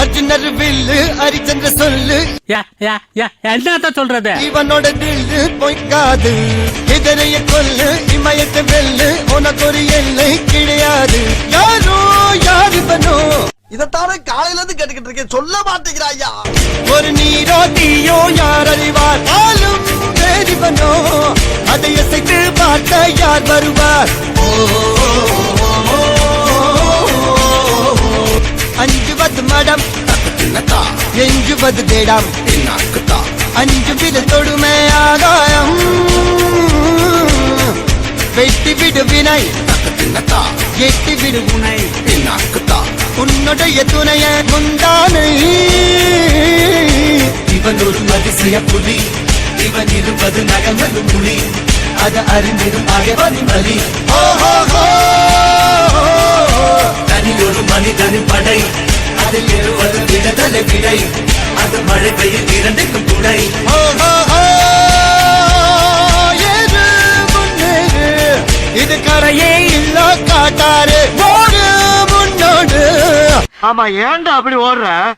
அர்ஜுனர் வில்லு ஹரிச்சந்திர சொல்லு என்ன சொல்றது இவனோட தில்லு பொய்க்காது எதிரைய கொல்லு இமயத்தை வெல்லு உனக்கு ஒரு எல்லை கிடையாது யாரோ யார் இவனோ இதத்தானே காலையில இருந்து கேட்டுக்கிட்டு இருக்கேன் சொல்ல மாட்டேங்கிறாயா ஒரு நீரோ தீயோ யார் அறிவார் ஆளும் வேறிவனோ அதை அசைத்து பார்க்க யார் வருவார் அஞ்சுவது மடம் எஞ்சுவது தேடம் அஞ்சு வித தொடுமை ஆகாயம் வெட்டி விடு வினை எட்டி விடு உனை உன்னுடைய துணைய முந்தானை இவன் ஒரு அதிசய புலி இவன் இருப்பது நகமது புலி அது அறிந்திடும் ஆகவனி பலி தனி ஒரு மனிதனின் படை அதில் எழுவது விடுதலை விடை அது மழை பெய்யும் இரண்டுக்கும் துணை இது கரையே இல்ல காட்டாரு ஓடு முன்னோடு ஆமா ஏன்டா அப்படி ஓடுற